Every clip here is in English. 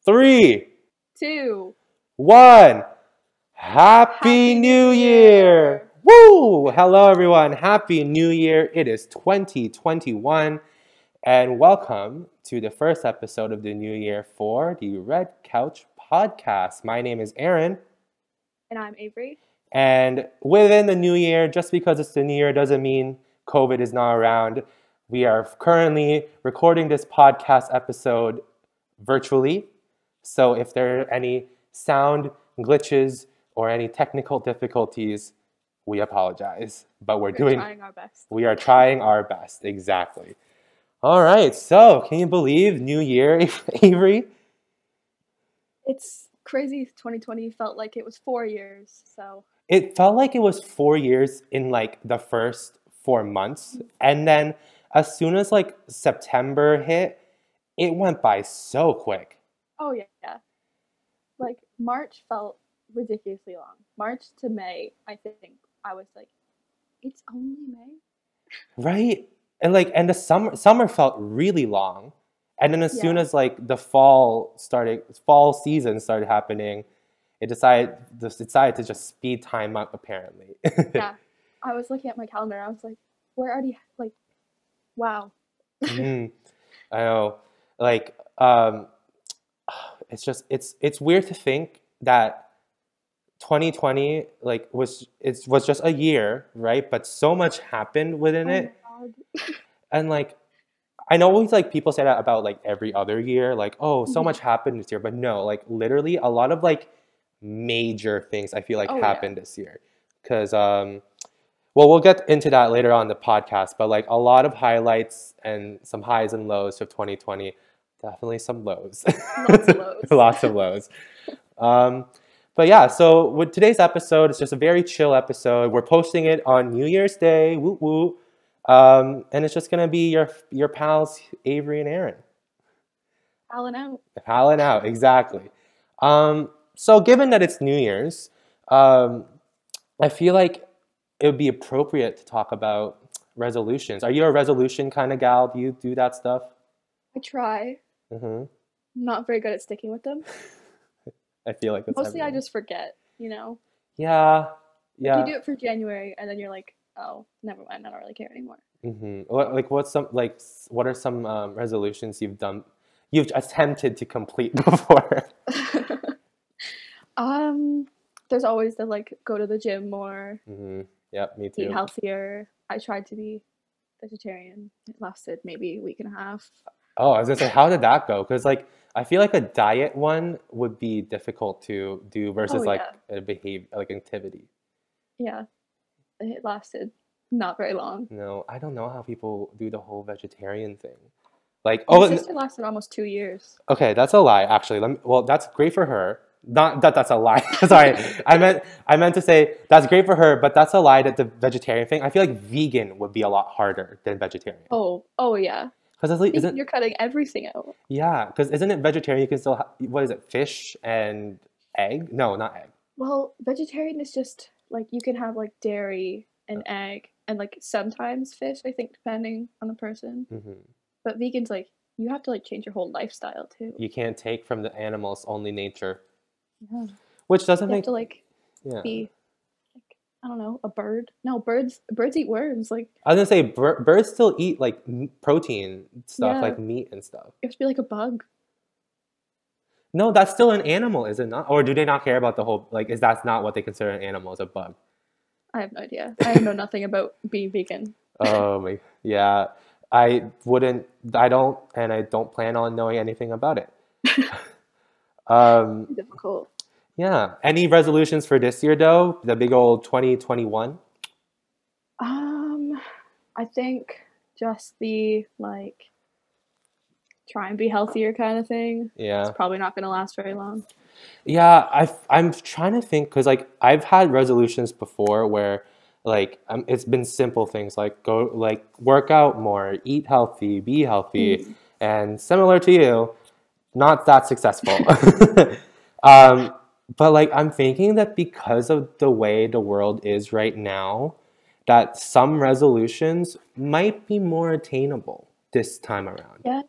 3, Two. 1. Happy Happy New Year! Woo! Hello, everyone. Happy New Year. It is 2021, and welcome to the first episode of the new year for the Red Couch Podcast. My name is Aaron. And I'm Avery. And within the new year, just because it's the new year doesn't mean COVID is not around. We are currently recording this podcast episode virtually. So if there are any sound glitches or any technical difficulties, we apologize. But we're trying our best. We are trying our best, exactly. All right, so can you believe New Year, Avery? It's crazy. 2020 felt like it was 4 years, so. It felt like it was 4 years in like the first 4 months. And then as soon as like September hit, it went by so quick. Oh, yeah. Like, March felt ridiculously long. March to May, I think I was like, it's only May? Right? And the summer felt really long. And then as soon as like the fall season started happening, it decided to just speed time up, apparently. Yeah. I was looking at my calendar, I was like, we're already, like, wow. I know. Like, it's weird to think that 2020 like was just a year, right? But so much happened within it. My God. And like I know always like people say that about like every other year, like, oh, so much happened this year. But no, like literally a lot of like major things I feel like happened this year. Because well, we'll get into that later on in the podcast, but like a lot of highlights and some highs and lows of 2020. Definitely some lows. Lots of lows. Lots of lows. But yeah, so with today's episode, it's just a very chill episode. We're posting it on New Year's Day. Woo woo. And it's just gonna be your pals Avery and Aaron. Palling out. Palling out, exactly. So given that it's New Year's, I feel like it would be appropriate to talk about resolutions. Are you a resolution kind of gal? Do you do that stuff? I try. I'm not very good at sticking with them. I feel like that's mostly everyone. I just forget, you know? Yeah. Like you do it for January and then you're like, oh, never mind, I don't really care anymore. What are some resolutions you've attempted to complete before? There's always the like go to the gym more. Yep, me too. Eat healthier. I tried to be vegetarian. It lasted maybe a week and a half. Oh, I was gonna say, how did that go? Because like I feel like a diet one would be difficult to do versus a behavior, like activity. Yeah, it lasted not very long. No, I don't know how people do the whole vegetarian thing. Like, my sister lasted almost 2 years. Okay, that's a lie. Actually, that's great for her. Not that that's a lie. Sorry, I meant to say that's great for her, but that's a lie. That the vegetarian thing, I feel like vegan would be a lot harder than vegetarian. Oh yeah. Because you're cutting everything out. Yeah, because isn't it vegetarian? You can still what is it? Fish and egg? No, not egg. Well, vegetarian is just like you can have like dairy and egg and like sometimes fish. I think depending on the person. But vegan's like you have to like change your whole lifestyle too. You can't take from the animals, only nature. Yeah. Which doesn't you make have to like be like I don't know, a bird. No, birds eat worms. Like I was gonna say birds still eat like protein stuff, like meat and stuff. You have to be like a bug. No, that's still an animal, is it not? Or do they not care about the whole like is that not what they consider an animal as a bug? I have no idea. I know nothing about being vegan. Oh my yeah. I don't plan on knowing anything about it. Difficult. Yeah. Any resolutions for this year though? The big old 2021? I think just the like try and be healthier kind of thing. Yeah. It's probably not gonna last very long. Yeah, I'm trying to think because like I've had resolutions before where like it's been simple things like go like work out more, eat healthy, be healthy, and similar to you, not that successful. But like I'm thinking that because of the way the world is right now, that some resolutions might be more attainable this time around. Yeah.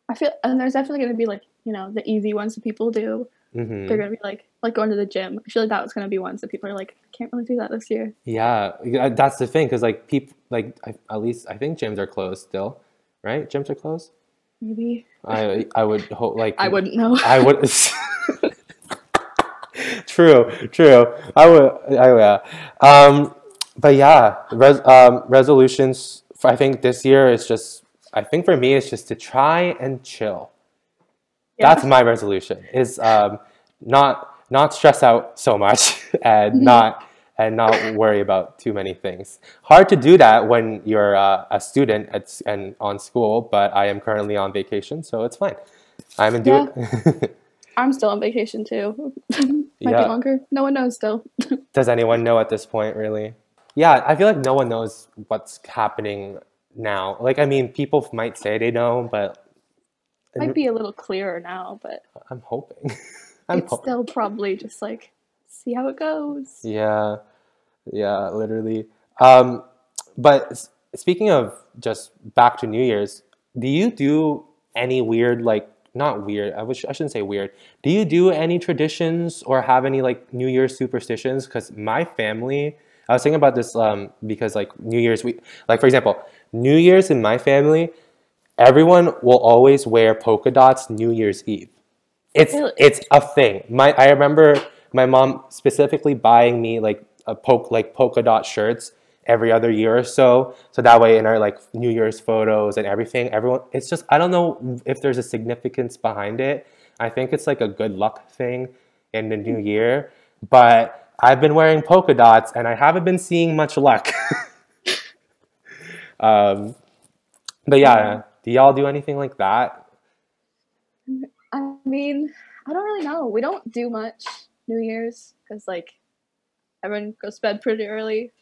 I feel, and there's definitely going to be like you know, the easy ones that people do. They're gonna be like going to the gym. I feel like that was gonna be ones that people are like, I can't really do that this year. Yeah, that's the thing, because like people like at least I think gyms are closed still, right? Gyms are closed. Maybe. I would hope like I wouldn't know. I would. True. But yeah, resolutions. I think this year is just. I think for me, it's just to try and chill. Yeah. That's my resolution. Is not stress out so much and not worry about too many things. Hard to do that when you're a student and on school, but I am currently on vacation, so it's fine. I'm I'm still on vacation too. Might be longer. No one knows still. Does anyone know at this point, really? Yeah, I feel like no one knows what's happening now. Like, I mean, people might say they know, but might be a little clearer now, but I'm hoping. It's still probably just like, see how it goes. Yeah, literally. But speaking of just back to New Year's, do you do any weird, like, not weird, I shouldn't say weird. Do you do any traditions or have any like New Year's superstitions? Because my family, I was thinking about this because like New Year's, like for example, New Year's in my family, everyone will always wear polka dots New Year's Eve. It's a thing. I remember my mom specifically buying me like polka dot shirts every other year or so that way in our like New Year's photos and everything, everyone, it's just, I don't know if there's a significance behind it. I think it's like a good luck thing in the new year, but I've been wearing polka dots and I haven't been seeing much luck. But yeah, do y'all do anything like that? I mean, I don't really know. We don't do much New Year's because like everyone goes to bed pretty early.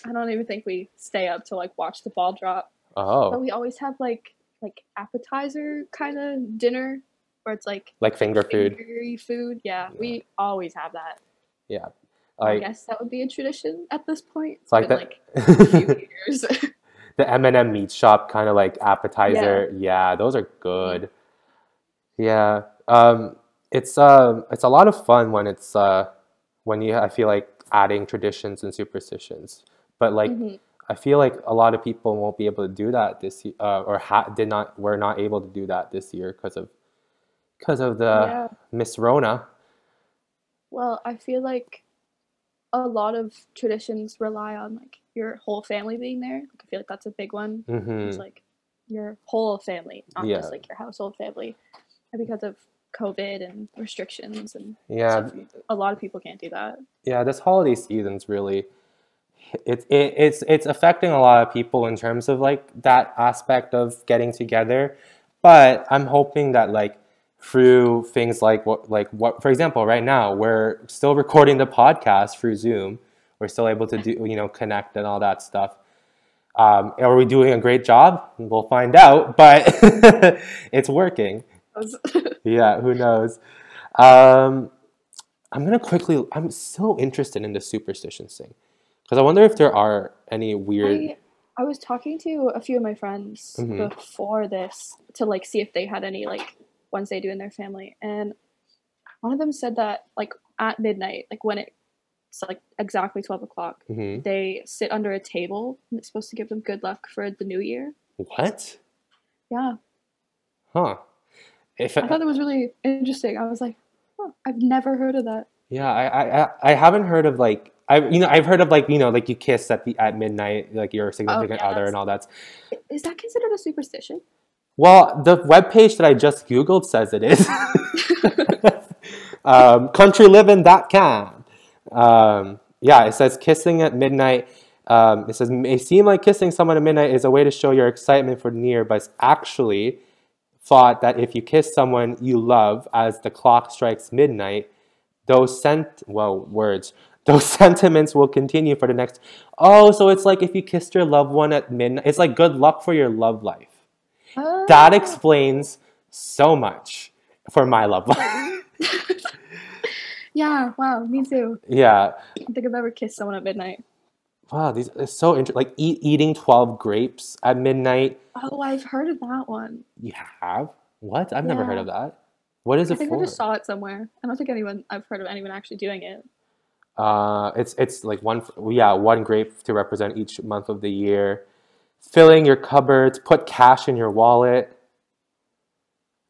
I don't even think we stay up to like watch the ball drop. Oh. But we always have like appetizer kind of dinner where it's like finger food. Yeah, we always have that. Yeah. I guess that would be a tradition at this point. It's like been like a few years. The M&M meat shop kind of like appetizer. Yeah, those are good. Yeah. It's a lot of fun when it's I feel like adding traditions and superstitions. But like I feel like a lot of people won't be able to do that this year, or were not able to do that this year because of the Miss Rona. Well, I feel like a lot of traditions rely on like your whole family being there. Like, I feel like that's a big one. It's like your whole family, not just like your household family. And because of COVID and restrictions and stuff, a lot of people can't do that. Yeah, this holiday season's really it's affecting a lot of people in terms of like that aspect of getting together. But I'm hoping that like through things like what for example, right now we're still recording the podcast through Zoom. We're still able to do connect and all that stuff. Are we doing a great job? We'll find out, but it's working. Yeah, who knows? I'm so interested in the superstitions thing because I wonder if there are any weird. I was talking to a few of my friends before this to like see if they had any like ones they do in their family, and one of them said that like at midnight, like when it's like exactly 12 o'clock, they sit under a table and it's supposed to give them good luck for the new year. What? Yeah. Huh. I thought it was really interesting. I was like, oh, I've never heard of that. Yeah, I haven't heard of like I've heard of like like you kiss at midnight, like your significant other and all that. Is that considered a superstition? Well, the webpage that I just Googled says it is. Countryliving.com. Yeah, it says kissing at midnight. It says may seem like kissing someone at midnight is a way to show your excitement for the new year, but it's actually thought that if you kiss someone you love as the clock strikes midnight, those sentiments will continue for the next. Oh, so it's like if you kissed your loved one at midnight, it's like good luck for your love life. Oh. That explains so much for my love life. Yeah, wow, me too. Yeah. I don't think I've ever kissed someone at midnight. Wow, these are so interesting. Like eating 12 grapes at midnight. Oh, I've heard of that one. You have? What? I've never heard of that. What is it I think for? I just saw it somewhere. I don't think I've heard of anyone actually doing it. It's like one grape to represent each month of the year. Filling your cupboards, put cash in your wallet.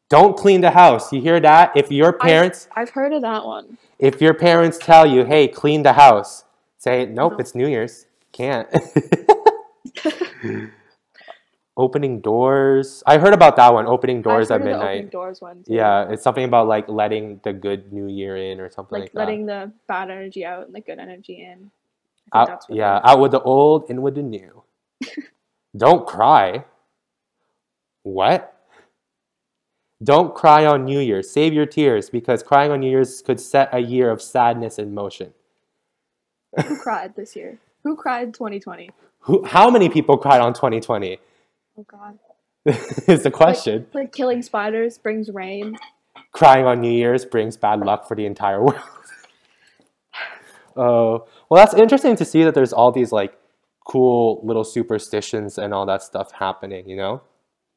Don't clean the house. You hear that? If your parents I've heard of that one. If your parents tell you, "Hey, clean the house," say, "Nope, it's New Year's. Can't." Opening doors. I heard about that one. Opening doors at midnight. Opening doors one too. Yeah, it's something about like letting the good new year in or something like that. Letting the bad energy out and the good energy in. Out with the old, in with the new. Don't cry. What? Don't cry on New Year's. Save your tears because crying on New Year's could set a year of sadness in motion. Who cried this year? Who cried 2020? How many people cried on 2020? Oh God. Is the question. Like killing spiders brings rain. Crying on New Year's brings bad luck for the entire world. Oh, well, that's interesting to see that there's all these like cool little superstitions and all that stuff happening, you know?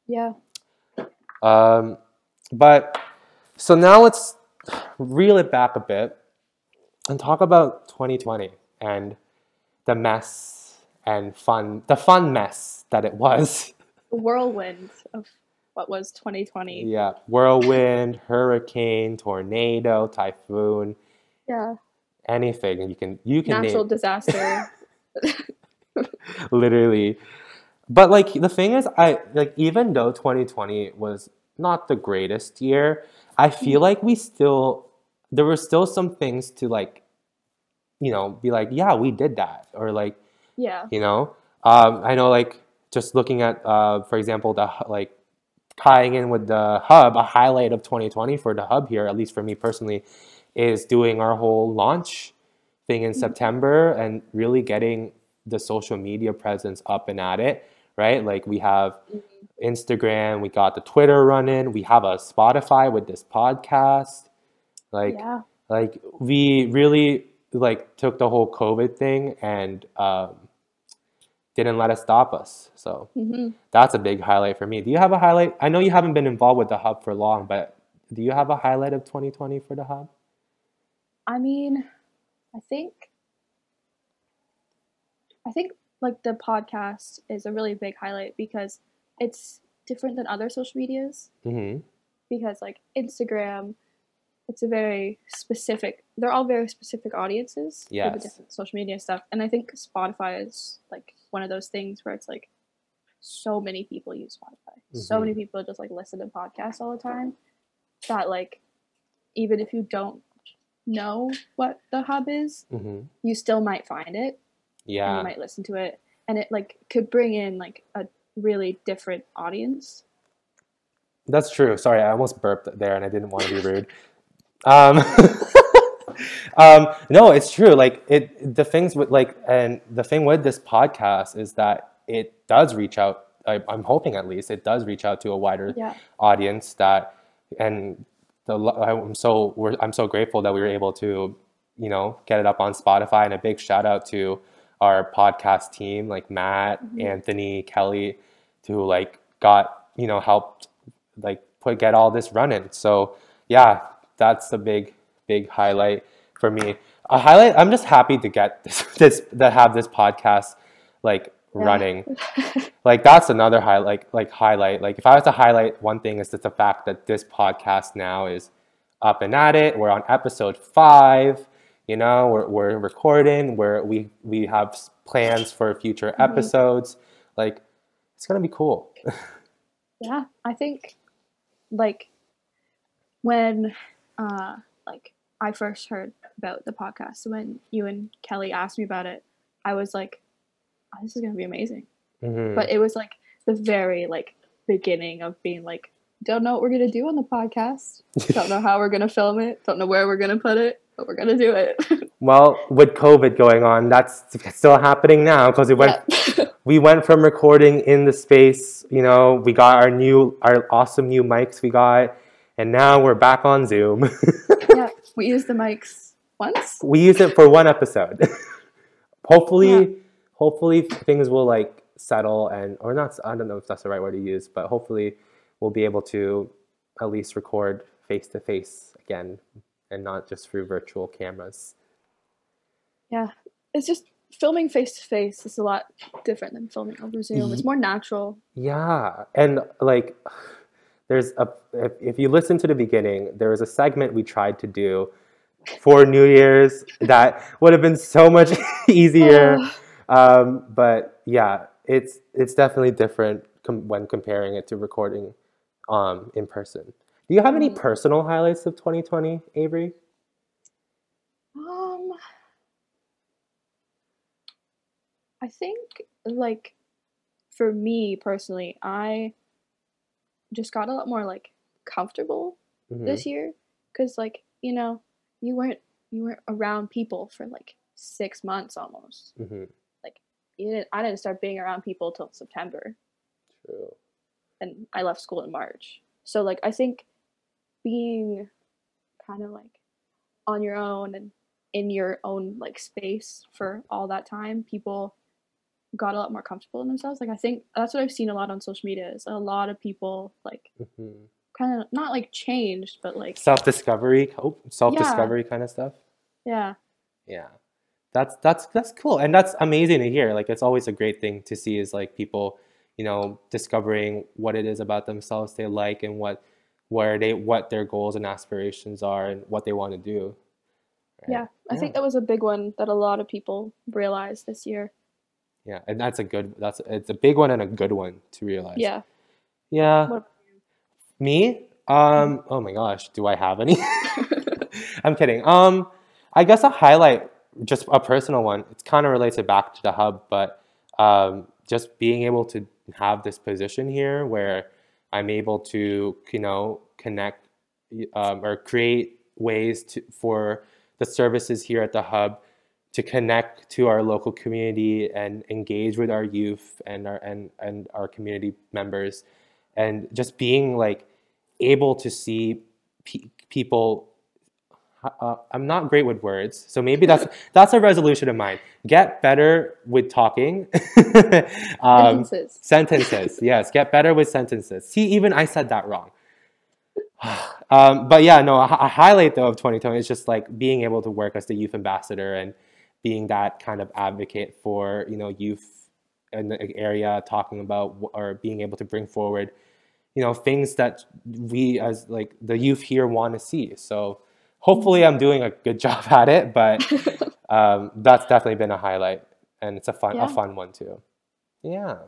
Yeah. But so now let's reel it back a bit and talk about 2020 and the mess and the fun mess that it was. The whirlwind of what was 2020. Yeah, whirlwind, hurricane, tornado, typhoon. Yeah. Anything you can natural name. Disaster. Literally. But like the thing is, even though 2020 was not the greatest year, I feel like there were still some things to like, you know, be like, yeah, we did that, or like, yeah, you know, I know like just looking at, for example, tying in with the hub, a highlight of 2020 for the hub here, at least for me personally, is doing our whole launch thing in September and really getting the social media presence up and at it, right? Like we have Instagram, we got the Twitter running, we have a Spotify with this podcast. Like we really like took the whole COVID thing and didn't let it stop us. So that's a big highlight for me. Do you have a highlight? I know you haven't been involved with the hub for long, but do you have a highlight of 2020 for the hub? I mean, I think like the podcast is a really big highlight because it's different than other social medias. Because like Instagram, it's a very specific, they're all very specific audiences for the different social media stuff. And I think Spotify is like one of those things where it's like so many people use Spotify. So many people just like listen to podcasts all the time that like even if you don't know what the hub is, you still might find it. Yeah. And you might listen to it. And it like could bring in like a really different audience. That's true. Sorry, I almost burped there and I didn't want to be rude. No, it's true. Like the things with like, and the thing with this podcast is that it does reach out. I'm hoping at least it does reach out to a wider audience I'm so grateful that we were able to, you know, get it up on Spotify, and a big shout out to our podcast team, like Matt, Anthony, Kelly, to like helped like get all this running. So yeah, that's a big highlight for me. I'm just happy to get to have this podcast like running. Like that's another highlight. Like if I was to highlight one thing, is just the fact that this podcast now is up and at it. We're on episode 5. You know, we're recording. We have plans for future episodes. Like it's gonna be cool. Yeah, I think like when like I first heard about the podcast, when you and Kelly asked me about it, I was like, oh, this is gonna be amazing. But it was like the very like beginning of being like, don't know what we're gonna do on the podcast, don't know how we're gonna film it, don't know where we're gonna put it, but we're gonna do it. Well, with COVID going on, that's still happening now because we went from recording in the space, you know, we got our awesome new mics we got, and now we're back on Zoom. Yeah, we used the mics once. We used it for one episode. Hopefully things will like settle I don't know if that's the right word to use, but hopefully we'll be able to at least record face to face again and not just through virtual cameras. Yeah, it's just filming face to face is a lot different than filming over Zoom. It's more natural. Yeah, and like there's a if you listen to the beginning, there was a segment we tried to do for New Year's that would have been so much easier. But yeah, it's definitely different when comparing it to recording in person. Do you have any personal highlights of 2020, Avery? I think, like, for me personally, I just got a lot more, like, comfortable this year. Because, like, you know, you weren't around people for, like, 6 months almost. Like, I didn't start being around people till September. True. And I left school in March. So, like, I think being kind of, like, on your own and in your own, like, space for all that time, people got a lot more comfortable in themselves. Like, I think that's what I've seen a lot on social media is a lot of people, like, kind of not, like, changed, but, like... Self-discovery kind of stuff? Yeah. Yeah. That's cool. And that's amazing to hear. Like, it's always a great thing to see is, like, people, you know, discovering what it is about themselves they like and what their goals and aspirations are and what they want to do. Right? Yeah. I think that was a big one that a lot of people realized this year. Yeah, and it's a big one and a good one to realize. Yeah. Yeah. What about you? Me? Oh my gosh, do I have any? I'm kidding. I guess a highlight, just a personal one, it's kind of related back to the hub, but just being able to have this position here where I'm able to, you know, connect or create ways for the services here at the hub to connect to our local community and engage with our youth and our community members, and just being like able to see people. I'm not great with words, so maybe that's a resolution of mine. Get better with talking. Sentences. Yes, get better with sentences. See, even I said that wrong. But yeah, no, a highlight though of 2020 is just like being able to work as the youth ambassador and being that kind of advocate for, you know, youth in the area, talking about or being able to bring forward, you know, things that we as like the youth here want to see. So hopefully I'm doing a good job at it, but that's definitely been a highlight, and it's a fun one too. Yeah.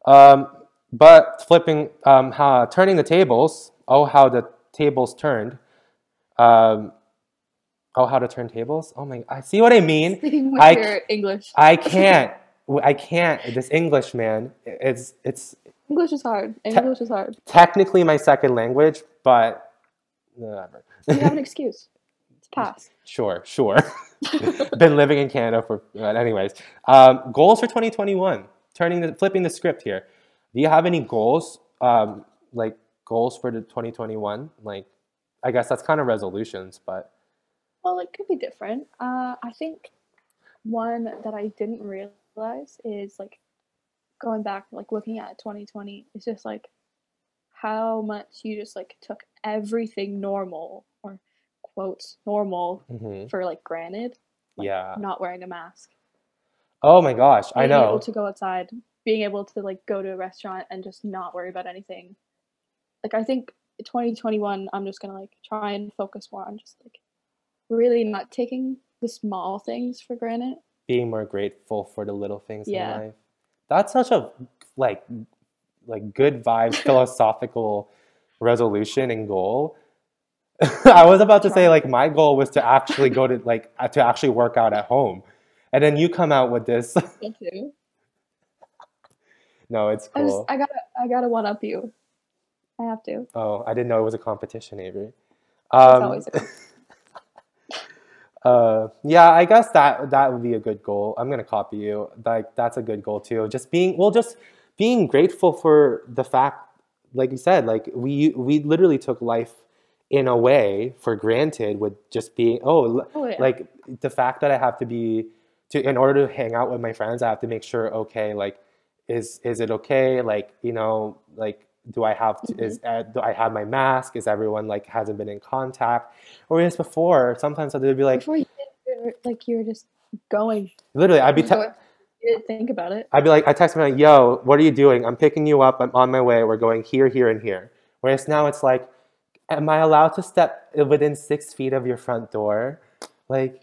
But flipping, turning the tables. Oh, how the tables turned. Oh, how to turn tables? Oh my! I see what I mean. Speaking with your English. I can't. This English, man. It's. English is hard. English is hard. Technically, my second language, but whatever. You have an excuse. It's past. Sure. Been living in Canada for. Anyways, goals for 2021. Flipping the script here. Do you have any goals? Like goals for the 2021? Like, I guess that's kind of resolutions, but. Well, it could be different. I think one that I didn't realize is like going back, like looking at 2020, is just like how much you just like took everything normal or quotes normal for like granted. Like, yeah. Not wearing a mask. Oh my gosh, I know. Being able to go outside, being able to like go to a restaurant and just not worry about anything. Like I think 2021, I'm just gonna like try and focus more on just like really not taking the small things for granted. Being more grateful for the little things in life. That's such a like good vibes philosophical resolution and goal. I was about to say like my goal was to actually go to actually work out at home. And then you come out with this. Thank you. No, it's cool. I gotta one up you. I have to. Oh, I didn't know it was a competition, Avery. It's always a competition. Yeah, I guess that would be a good goal. I'm gonna copy you. Like that's a good goal too. Just being grateful for the fact, like you said, like we literally took life in a way for granted with just being like the fact that I have to be in order to hang out with my friends, I have to make sure, okay, like is it okay, like, you know, like do I have to, do I have my mask? Is everyone like hasn't been in contact? Whereas before, sometimes they'd be like, before you were just going. Literally, You didn't think about it. I'd be like, I text them like, yo, what are you doing? I'm picking you up. I'm on my way. We're going here, here, and here. Whereas now it's like, am I allowed to step within 6 feet of your front door? Like,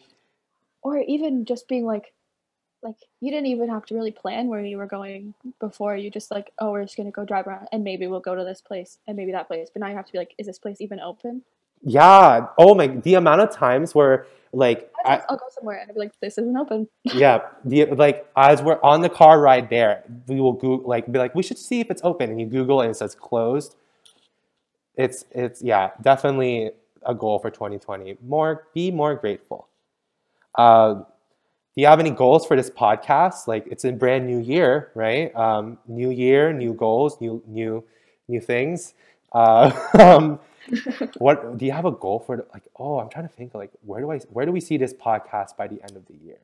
or even just being like you didn't even have to really plan where you were going before. You just like, oh, we're just gonna go drive around and maybe we'll go to this place and maybe that place. But now you have to be like, is this place even open? yeah. Oh my, the amount of times where like I'll go somewhere and I'll be like, this isn't open. Yeah, like as we're on the car ride there, we will be like, we should see if it's open, and you Google and it says closed. It's yeah, definitely a goal for 2020. Be more grateful. Do you have any goals for this podcast? Like, it's a brand new year, right? New year, new goals, new things. What do you have a goal for? Like, oh, I'm trying to think. Like, where do we see this podcast by the end of the year?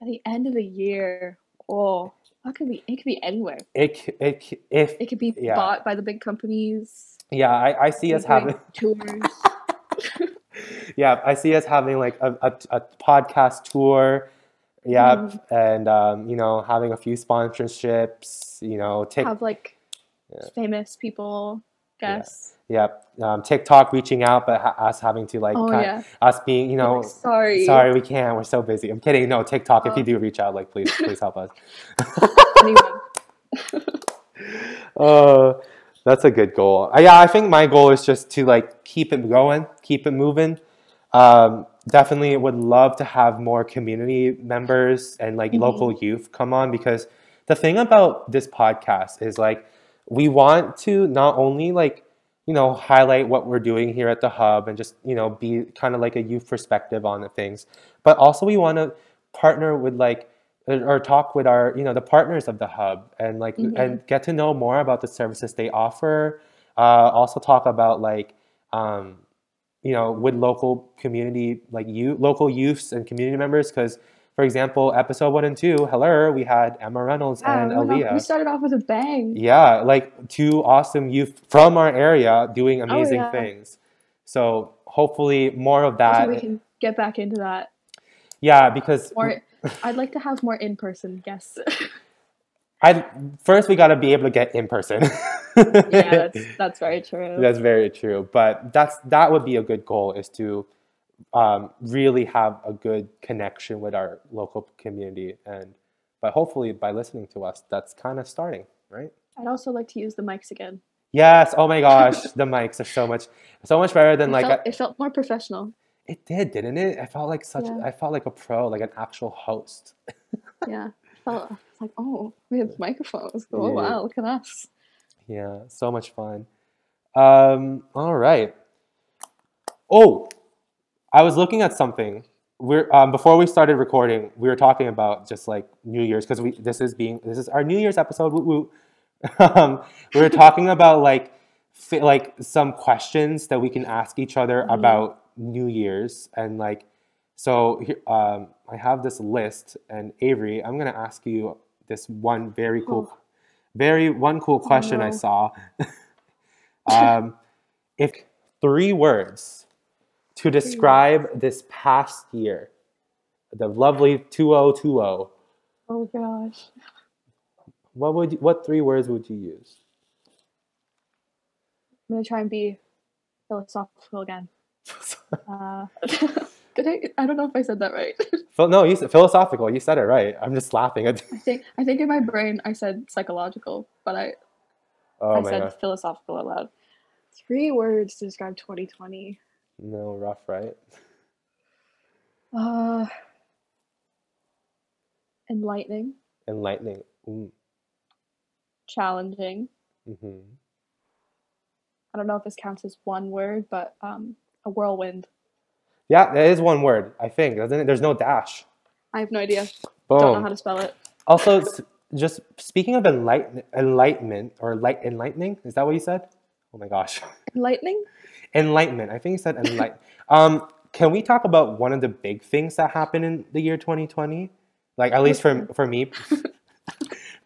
By the end of the year, oh, it could be anywhere. It could be bought by the big companies. Yeah, I see us having tours. Yeah, I see us having like a podcast tour. Yeah, and having a few sponsorships. Have like famous people guests. Yeah. TikTok reaching out, but us having to like us being like, sorry we can't. We're so busy. I'm kidding. No, TikTok. If you do reach out, like please help us. That's a good goal. Yeah, I think my goal is just to like keep it going, keep it moving. Definitely would love to have more community members and like local youth come on, because the thing about this podcast is like we want to not only like highlight what we're doing here at the hub and just be kind of like a youth perspective on the things, but also we want to partner with like or talk with our the partners of the hub and like and get to know more about the services they offer. Also talk about like with local community, like local youths and community members, because for example, episode 1 and 2, hello, we had Emma Reynolds and Aaliyah. We started off with a bang. Yeah, like 2 awesome youth from our area doing amazing things. So hopefully more of that. We can get back into that. Yeah, because I'd like to have more in-person guests. First we got to be able to get in person. Yeah, that's very true. That's very true. But that would be a good goal, is to really have a good connection with our local community, but hopefully by listening to us, that's kind of starting, right? I'd also like to use the mics again. Yes. Oh my gosh, the mics are so much better than it felt more professional. It did, didn't it? I felt like I felt like a pro, like an actual host. Yeah. Felt like, oh, we have microphones. Oh wow, look at us. Yeah, so much fun. All right. Oh, I was looking at something. We're before we started recording, we were talking about just like New Year's, because this is our New Year's episode. Woo woo. We were talking about like some questions that we can ask each other about New Year's, and like so here, I have this list, and Avery, I'm gonna ask you this one very cool question I saw. If 3 words to describe this past year, the lovely 2020. Oh gosh. What 3 words would you use? I'm gonna try and be philosophical again. I don't know if I said that right. No, you said philosophical. You said it right. I'm just laughing. I think in my brain I said psychological, but I said philosophical aloud. 3 words to describe 2020. No, rough, right? Enlightening. Challenging. I don't know if this counts as one word, but a whirlwind. Yeah, that is one word, I think, doesn't it? There's no dash. I have no idea. Boom. Don't know how to spell it. Also, just speaking of enlightenment or enlightening, is that what you said? Oh my gosh. Enlightenment. I think you said enlighten. Can we talk about one of the big things that happened in the year 2020? Like, at least for me.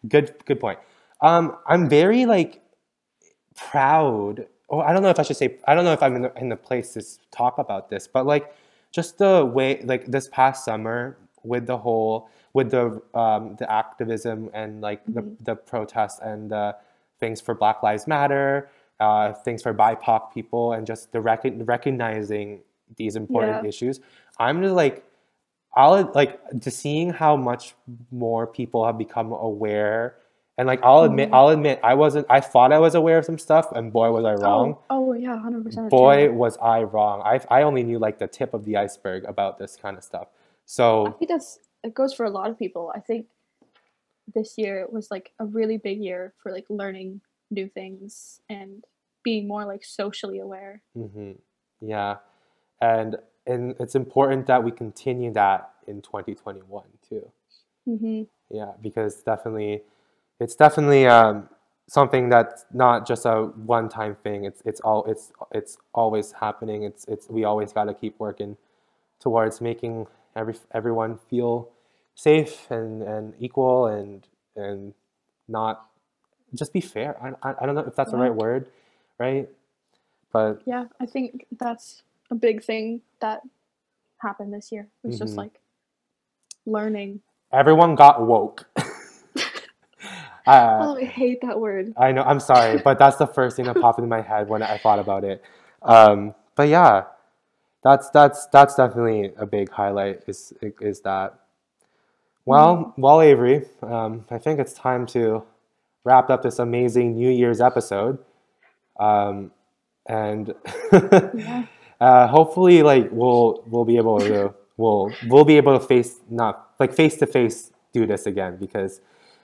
Good point. I'm very like proud. Oh, I don't know if I should say. I don't know if I'm in the place to talk about this, but like just the way like this past summer with the activism and like the protests and the things for Black Lives Matter, things for BIPOC people, and just the recognizing these important issues. I'm just like, to seeing how much more people have become aware. And like I'll admit I thought I was aware of some stuff, and boy was I wrong. Oh yeah, 100%. Boy was I wrong. I only knew like the tip of the iceberg about this kind of stuff. So I think it goes for a lot of people. I think this year was like a really big year for like learning new things and being more like socially aware. Yeah, and it's important that we continue that in 2021 too. Yeah, because it's definitely something that's not just a one-time thing. It's always happening. We always got to keep working towards making everyone feel safe and equal and not just be fair. I don't know if that's the right word, right? But yeah, I think that's a big thing that happened this year. It was just like learning. Everyone got woke. I hate that word. I know, I'm sorry, but that's the first thing that popped into my head when I thought about it. But yeah, that's definitely a big highlight is that. Well, Avery, I think it's time to wrap up this amazing New Year's episode. And hopefully like we'll be able to face to face do this again, because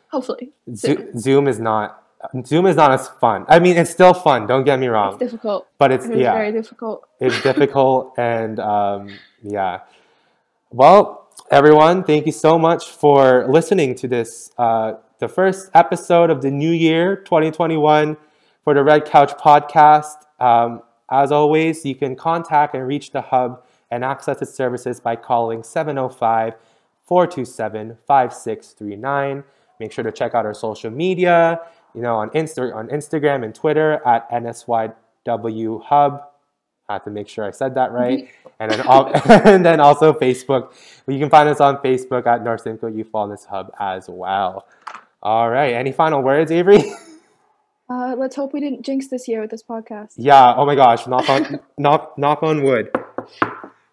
hopefully Zoom is not as fun. I mean, it's still fun, don't get me wrong. It's difficult. But it's very difficult. It's difficult. And well, everyone, thank you so much for listening to this the first episode of the new year 2021 for the Red Couch podcast. As always, you can contact and reach the hub and access its services by calling 705-427-5639. Make sure to check out our social media, on Instagram and Twitter at NSYW Hub. I have to make sure I said that right. And then also Facebook. You can find us on Facebook at North Simcoe Youth Wellness Hub as well. All right. Any final words, Avery? Let's hope we didn't jinx this year with this podcast. Yeah. Oh my gosh. Knock on wood.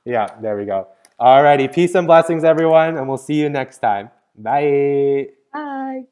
Yeah. There we go. All righty. Peace and blessings, everyone, and we'll see you next time. Bye. Bye.